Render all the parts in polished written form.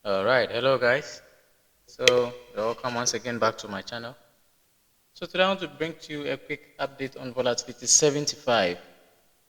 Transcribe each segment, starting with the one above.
All right, hello guys. So welcome once again back to my channel. So today I want to bring to you a quick update on volatility 75.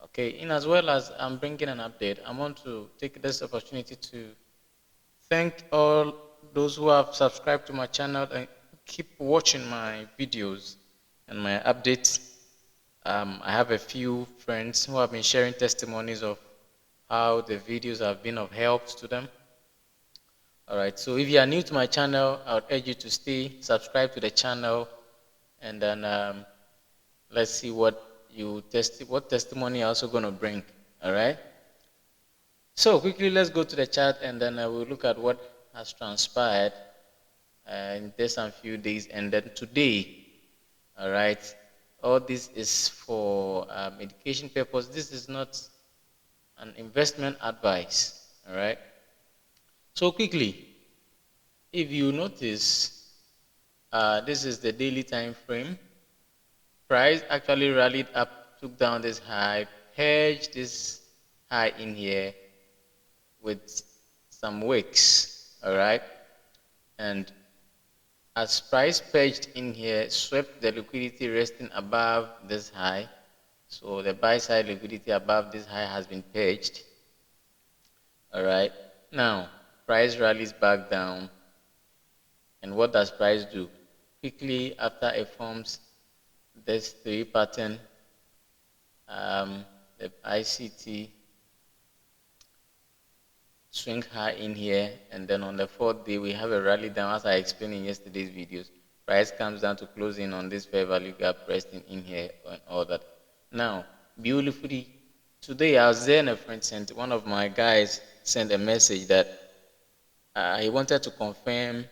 Okay, in as well as I'm bringing an update, I want to take this opportunity to thank all those who have subscribed to my channel and keep watching my videos and my updates. I have a few friends who have been sharing testimonies of how the videos have been of help to them. Alright, so if you are new to my channel, I would urge you to stay, subscribe to the channel, and then let's see what testimony you're also going to bring. Alright, so quickly let's go to the chart and then we'll look at what has transpired in just a few days, and then today. Alright, all this is for education purpose. This is not an investment advice. Alright, so quickly, if you notice, this is the daily time frame. Price actually rallied up, took down this high, purged this high in here with some wicks, all right? And as price purged in here, swept the liquidity resting above this high. So the buy side liquidity above this high has been purged, all right? Now, price rallies back down. And what does price do? Quickly after it forms this three pattern, the ICT swing high in here, and then on the fourth day we have a rally down as I explained in yesterday's videos. Price comes down to close in on this fair value gap resting in here and all that. Now, beautifully, today I was there and a friend sent, one of my guys sent a message that he wanted to confirm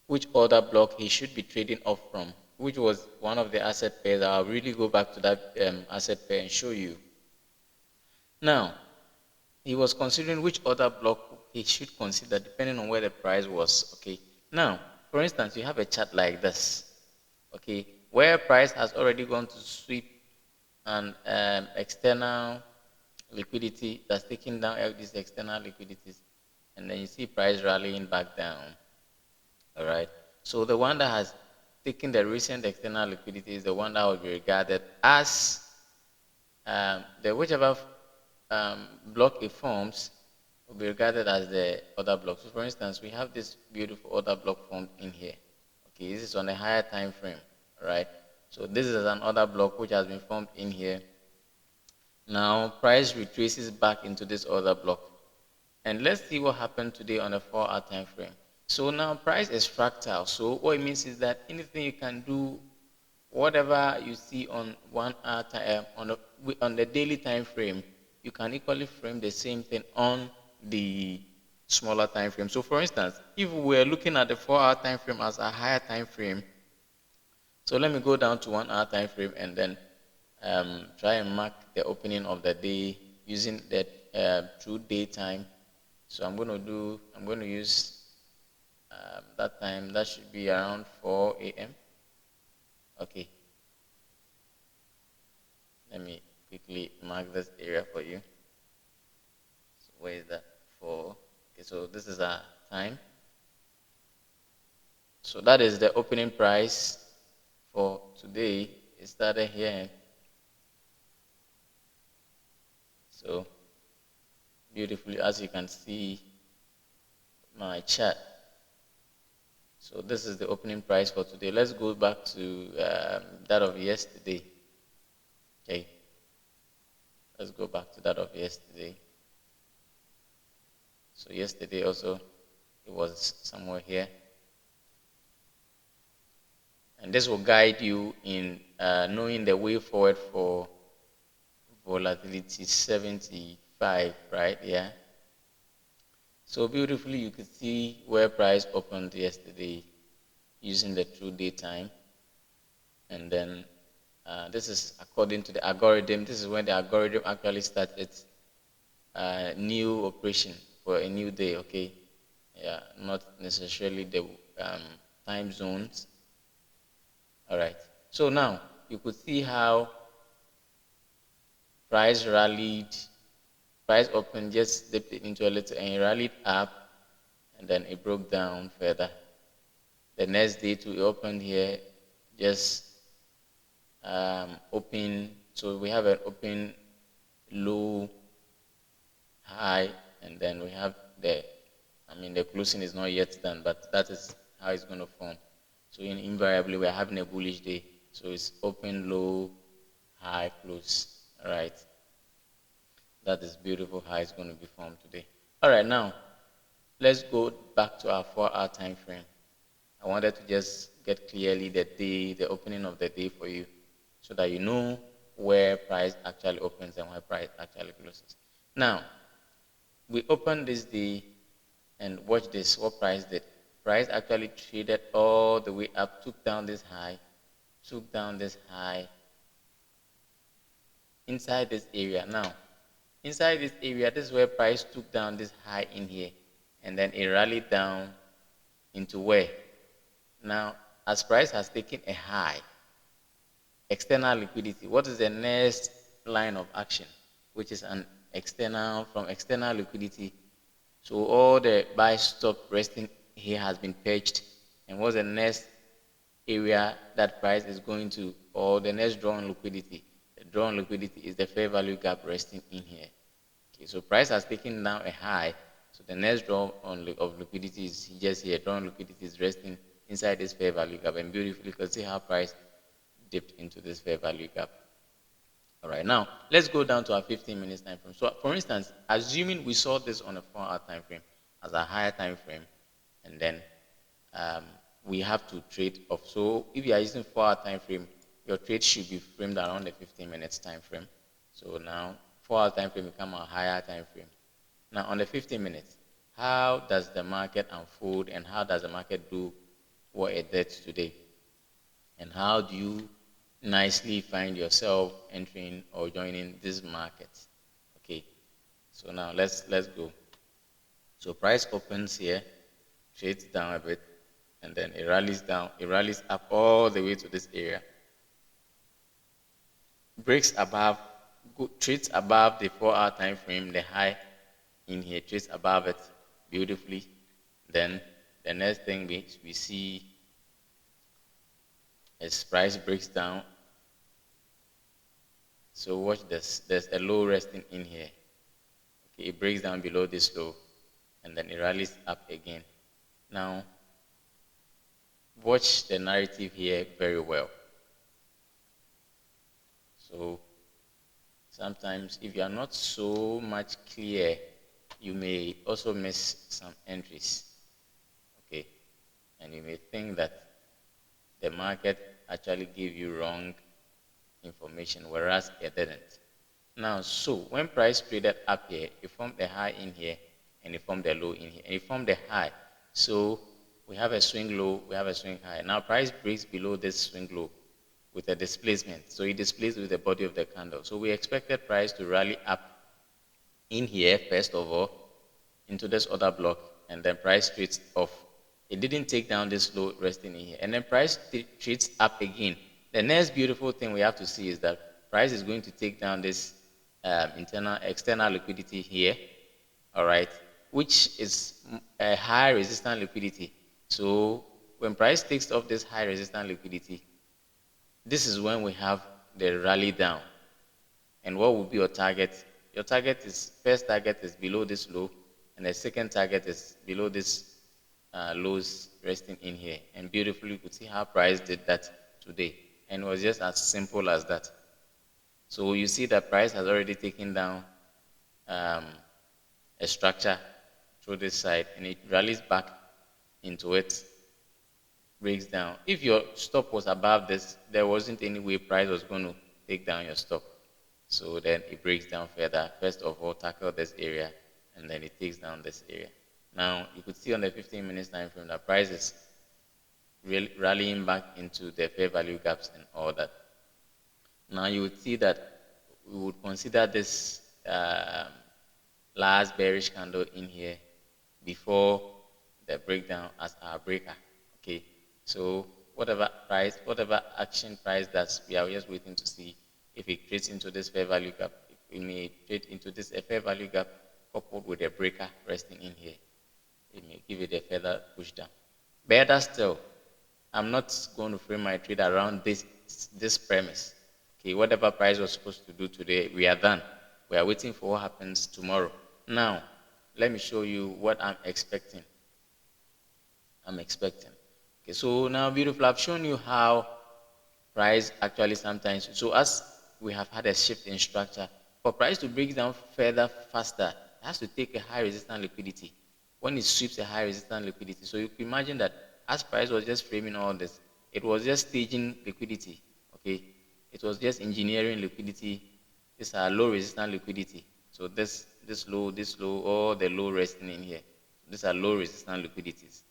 which order block he should be trading off from, which was one of the asset pairs. I'll really go back to that asset pair and show you. Now, he was considering which other block he should consider depending on where the price was. Okay. Now, for instance, you have a chart like this. Okay, where price has already gone to sweep an external liquidity that's taking down all these external liquidities, and then you see price rallying back down. All right. So the one that has taken the recent external liquidity is the one that will be regarded as the whichever block it forms will be regarded as the order block. So for instance, we have this beautiful order block formed in here. Okay, this is on a higher time frame, right? So this is an order block which has been formed in here. Now price retraces back into this order block. And let's see what happened today on a 4-hour time frame. So now price is fractal. So what it means is that anything you can do, whatever you see on 1 hour time, on the daily time frame, you can equally frame the same thing on the smaller time frame. So for instance, if we're looking at the 4-hour time frame as a higher time frame, so let me go down to 1 hour time frame and then try and mark the opening of the day using the true daytime. So I'm going to use that time. That should be around 4 a.m. Okay. Let me quickly mark this area for you. So where is that? 4. Okay, so this is our time. So that is the opening price for today. It started here. So beautifully, as you can see my chart. So this is the opening price for today. Let's go back to that of yesterday. Okay. Let's go back to that of yesterday. So yesterday also, it was somewhere here. And this will guide you in knowing the way forward for volatility 75, right? Yeah. So beautifully, you could see where price opened yesterday using the true daytime. And then this is according to the algorithm. This is when the algorithm actually starts its new operation for a new day, okay? Yeah, not necessarily the time zones. All right. So now you could see how price rallied, price opened, just dipped it into a little and rallied up, and then it broke down further. The next day too, it opened here, just open. So we have an open, low, high, and then we have the closing is not yet done, but that is how it's going to form. So invariably, we're having a bullish day. So it's open, low, high, close. All right. That is beautiful how it's going to be formed today. All right, now let's go back to our 4-hour time frame. I wanted to just get clearly the day, the opening of the day for you, so that you know where price actually opens and where price actually closes. Now, we opened this day and watch this, what price did. Price actually traded all the way up, took down this high, inside this area. Now, inside this area, this is where price took down this high in here, and then it rallied down into where? Now, as price has taken a high, external liquidity, what is the next line of action? Which is an external, from external liquidity. So all the buy stop resting here has been purged. And what's the next area that price is going to, or the next drawn liquidity? The drawn liquidity is the fair value gap resting in here. Okay, so price has taken down a high. So the next draw of liquidity is just here. Drawn liquidity is resting inside this fair value gap. And beautifully, you can see how price dipped into this fair value gap. All right, now let's go down to our 15 minutes time frame. So for instance, assuming we saw this on a 4-hour time frame as a higher time frame, and then we have to trade off. So if you are using 4-hour time frame, your trade should be framed around the 15 minutes time frame. So now 4-hour time frame become a higher time frame. Now on the 15 minutes, how does the market unfold, and how does the market do what it did today? And how do you nicely find yourself entering or joining this market? Okay, so now let's go. So price opens here, trades down a bit, and then it rallies down, it rallies up all the way to this area, breaks above, trades above the 4-hour time frame, the high in here, trades above it beautifully. Then the next thing we see as price breaks down. So watch this. There's a low resting in here. Okay, it breaks down below this low, and then it rallies up again. Now, watch the narrative here very well. So sometimes if you are not so much clear, you may also miss some entries. Okay, and you may think that the market actually gave you wrong information, whereas it didn't. Now, so when price traded up here, it formed a high in here, and it formed a low in here, and it formed a high. So we have a swing low, we have a swing high. Now price breaks below this swing low with a displacement. So it displays with the body of the candle. So we expected price to rally up in here, first of all, into this other block, and then price trades off. It didn't take down this low resting in here, and then price trades up again. The next beautiful thing we have to see is that price is going to take down this external liquidity here, all right, which is a high resistance liquidity. So when price takes off this high resistance liquidity, this is when we have the rally down. And what will be your target? Your target is, first target is below this low, and the second target is below this lows resting in here. And beautifully, you could see how price did that today. And it was just as simple as that. So you see that price has already taken down a structure through this side, and it rallies back into it, breaks down. If your stop was above this, there wasn't any way price was going to take down your stop. So then it breaks down further. First of all, tackle this area, and then it takes down this area. Now, you could see on the 15 minutes time frame that price is rallying back into the fair value gaps and all that. Now, you would see that we would consider this last bearish candle in here before the breakdown as our breaker. Okay, so whatever action price that we are just waiting to see if it trades into this fair value gap. It may trade into this fair value gap coupled with a breaker resting in here. It may give it a further push down. Better still, I'm not going to frame my trade around this premise. Okay, whatever price was supposed to do today, we are done. We are waiting for what happens tomorrow. Now, let me show you what I'm expecting. Okay, so now beautiful, I've shown you how price actually sometimes, so as we have had a shift in structure, for price to break down further faster, it has to take a high resistance liquidity. When it sweeps a high resistance liquidity, so you can imagine that as price was just framing all this, it was just staging liquidity. Okay, it was just engineering liquidity. These are low resistance liquidity. So this low, all the low resting in here. These are low resistance liquidities.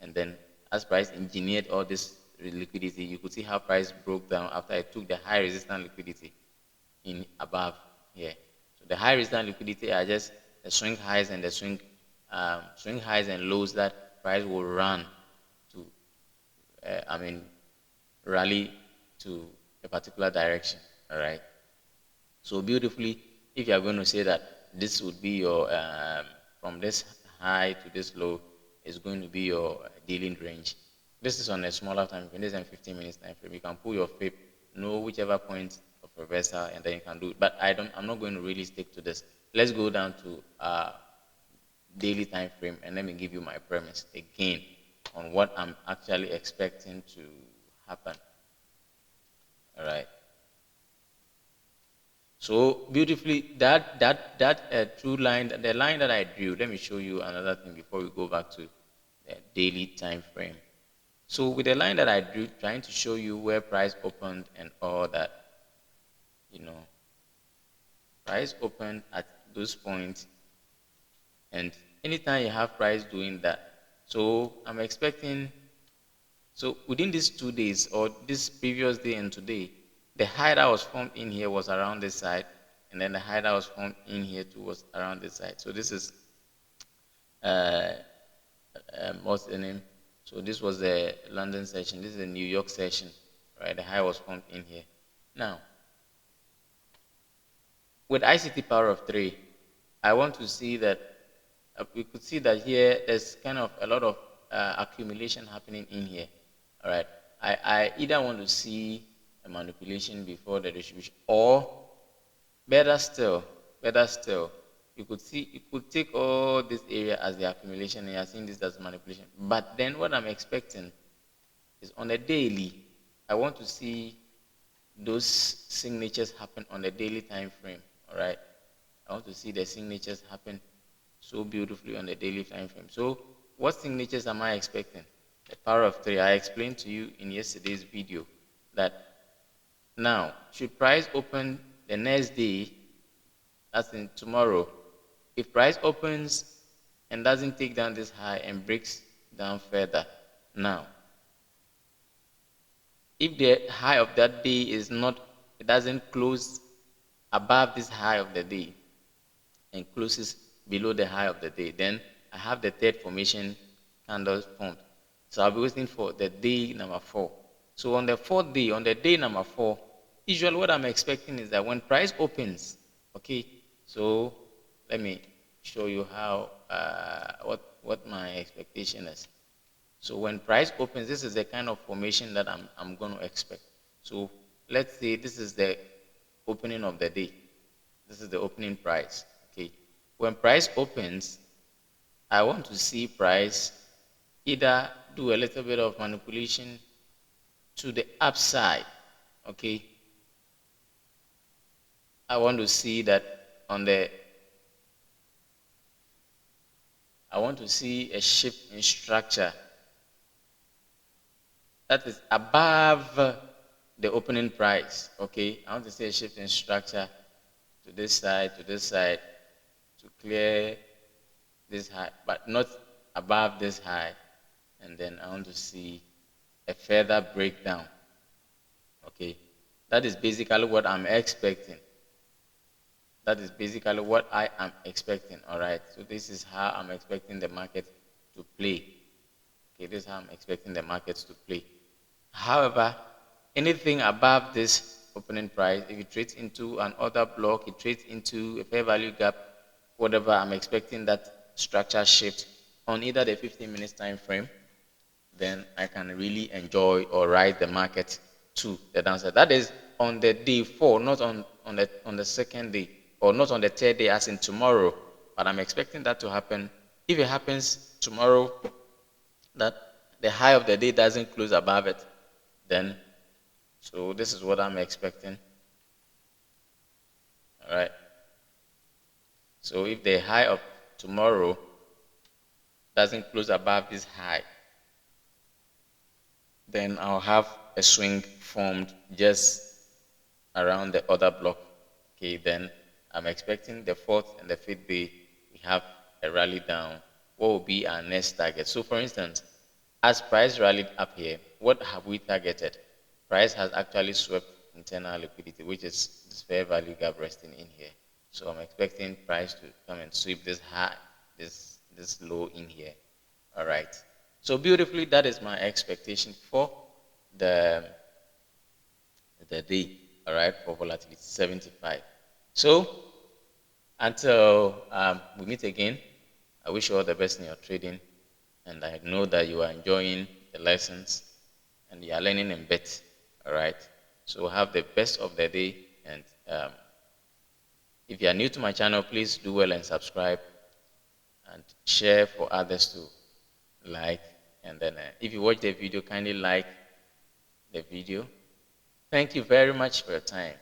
And then as price engineered all this liquidity, you could see how price broke down after it took the high resistance liquidity in above here. So the high resistance liquidity are just the swing highs and the swing highs and lows that price will run to, I mean, rally to a particular direction. All right. So beautifully, if you are going to say that this would be your from this high to this low is going to be your dealing range. This is on a smaller time frame. This is a 15 minutes time frame. You can pull your FIB, know whichever point of reversal, and then you can do it. But I'm not going to really stick to this. Let's go down to daily time frame, and let me give you my premise again on what I'm actually expecting to happen. All right. So beautifully, that true line, the line that I drew. Let me show you another thing before we go back to the daily time frame. So with the line that I drew, trying to show you where price opened and all that, you know, price opened at those points, and anytime you have price doing that, so I'm expecting. So within these 2 days, or this previous day and today, the high that was formed in here was around this side, and then the high that was formed in here too was around this side. So this is uh, what's the name? So this was the London session. This is the New York session, right? The high was formed in here. Now, with ICT power of 3, I want to see that we could see that here there's kind of a lot of accumulation happening in here. All right. I either want to see a manipulation before the distribution, or better still, you could take all this area as the accumulation and you're seeing this as manipulation. But then what I'm expecting is on a daily, I want to see those signatures happen on the daily time frame. All right. I want to see the signatures happen so beautifully on the daily time frame. So what signatures am I expecting? The power of 3. I explained to you in yesterday's video that now, should price open the next day, that's in tomorrow, if price opens and doesn't take down this high and breaks down further, now, if the high of that day is not, it doesn't close above this high of the day and closes below the high of the day, then I have the third formation candle formed. So I'll be waiting for the day number 4. So on the 4th day, on the day number 4, usually what I'm expecting is that when price opens, okay, so let me show you how what my expectation is. So when price opens, this is the kind of formation that I'm going to expect. So let's say this is the opening of the day. This is the opening price. Okay. When price opens, I want to see price either do a little bit of manipulation to the upside. Okay. I want to see that on the I want to see a shift in structure that is above the opening price. Okay, I want to see a shift in structure to this side, to clear this high, but not above this high. And then I want to see a further breakdown. Okay, that is basically what I'm expecting. That is basically what I am expecting. All right, so this is how I'm expecting the market to play. Okay, this is how I'm expecting the markets to play. However, anything above this opening price, if it trades into an order block, it trades into a fair value gap, whatever, I'm expecting that structure shift on either the 15 minutes time frame, then I can really enjoy or ride the market to the downside. That is on the day 4, not on the second day, or not on the third day, as in tomorrow. But I'm expecting that to happen. If it happens tomorrow, that the high of the day doesn't close above it, then so this is what I'm expecting. All right. So if the high of tomorrow doesn't close above this high, then I'll have a swing formed just around the other block. Okay, then I'm expecting the fourth and the fifth day we have a rally down. What will be our next target? So for instance, as price rallied up here, what have we targeted? Price has actually swept internal liquidity, which is this fair value gap resting in here. So I'm expecting price to come and sweep this high, this low in here. All right. So beautifully, that is my expectation for the day. All right, for volatility 75. So until we meet again, I wish you all the best in your trading, and I know that you are enjoying the lessons and you are learning in bit. All right. So have the best of the day, and if you are new to my channel, please do well and subscribe and share for others to like. And then if you watch the video, kindly like the video. Thank you very much for your time.